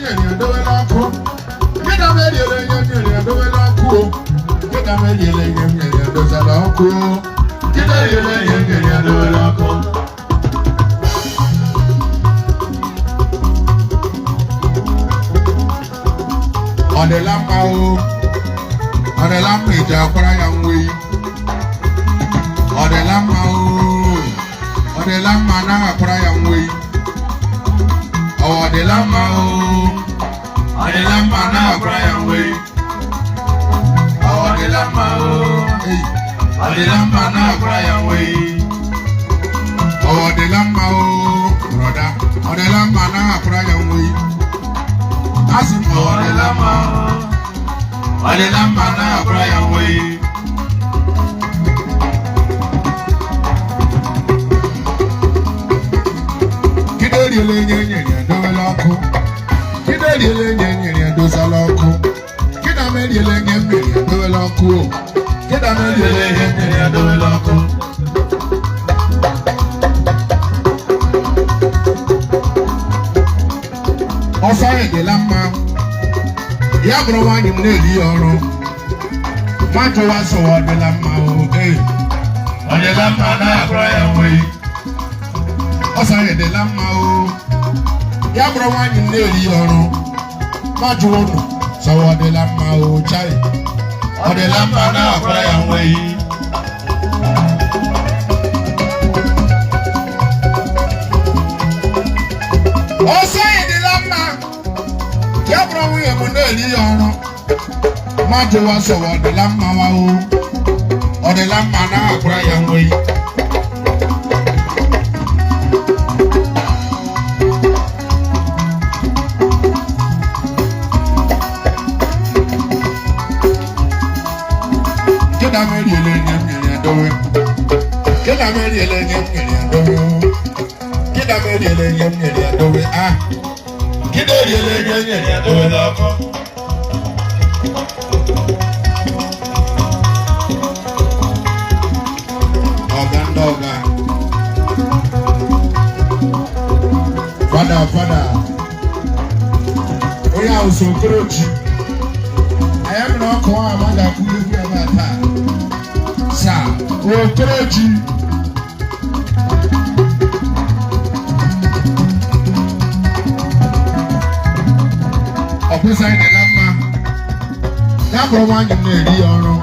nyeri do la ko. Kida me yele nyeri do la ko. Kida me yele nyeri do za la ko. Kida yele nyeri do la ko. Ode la ma o. Ode la ma ija kwara ya nwe. Ode la ma o. Ode la ma na kwara ya nwe. Ode la ma o. Ode la ma na kwara ya nwe. Ode la ma o. Ode la ma na kwara ya nwe. Ode la ma o. Broda. Ode la ma na kwara ya nwe. Asim ode la ma o. Ode la ma na kwara ya nwe. Kidele nyeri do la ko. Kidele nyeri do za la ko. Kida me yele nyeri do la ko. Kida me yele nyeri do la ko. Ofa de la ma. Ya bro wa nyim na ri oro. Ma to wa so wa de la ma o eh. O de la ma na bro ya we. Osa de la ma o. Ya bro wa nyim na ri oro. Ma to wo no so wa de la ma o chai. O de la ma na bro ya we. Osa de la ma. Ya bro we mo na ri oro. Ma to wa so wa de la ma wa o. O de la ma na bro ya we. Kida me yele nyeri do. Kida me yele nyeri do. Kida me yele nyeri do ah. Kida yele nyeri do la ko. Ogandoga. Fada. Oya osokorochi. Ayam no ko amanga kulu bi amata. Sa, okorochi. Opisa ide lamma. Ya bro wa nyim na eri oro.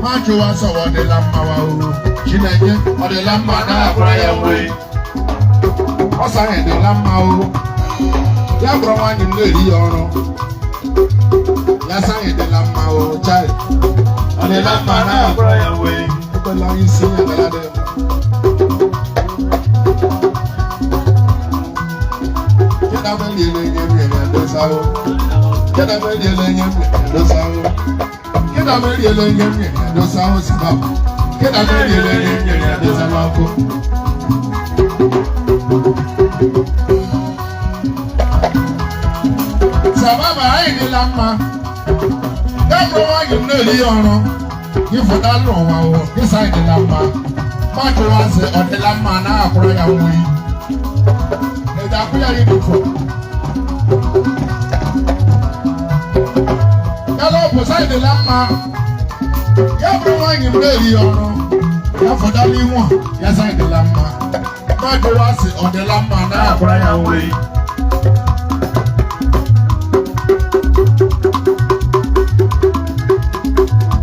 Ma jo wa so wa de lamma wa o. Chineke, o de lamma na abra ya we. Osa ide lamma o. Ya bro wa nyim na eri oro. Ya sa ide lamma o chai. O de lamma na abra ya we. Ko la yin si ya la de. Keda me yele nyeri do sa o. Keda me yele nyeri do sa o. Keda me yele nyeri do sa o si ba. Keda me yele nyeri do sa ma ko. Sababa ai ni lamma. Da bro wa yim na ri oro. Ki fo da lo wa o. Ki sai ni lamma. Ma to wa se o de lamma na akoro ya wo yi. E da ku ya yi do ko. Hello, beside the lamma. Ya bro wa nyim na ri oro. Ya fo da li won. Ya sai the lamma. Ma to wa se o de lamma na akoro ya wo yi.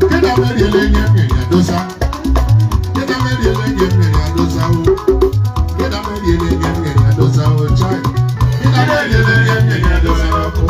Kida me yele nyeri do sa. Kida me yele nyeri do sa o. Kida me yele nyeri do sa o chai. Kida me yele nyeri do sa o.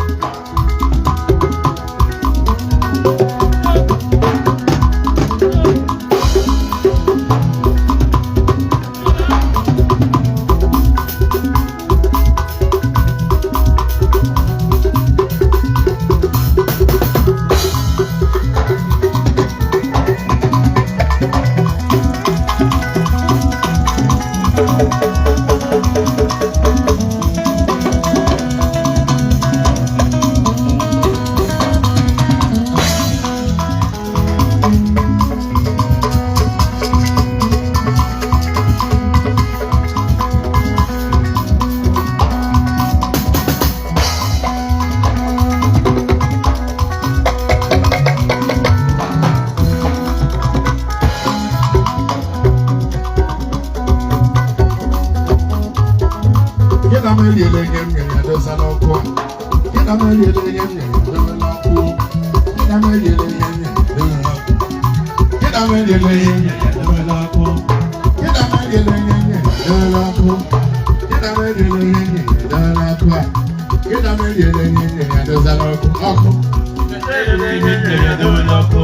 meriele nye m nyere ya dosa n'ọkụ a. Kịda meriele nye m nyere ya dobe n'ọkụ. Kịda meriele nye m nyere ya dobe n'ọkụ. Kịda meriele nye m nyere ya dobe n'ọkụ. Kịda meriele nye m nyere ya dobe n'ọkụ. Kịda meriele nye m nyere ya dobe n'ọkụ a. Kịda meriele nye m nyere ya dosa n'ọkụ. Ọkụ. Kịda meriele nye m nyere ya dobe n'ọkụ.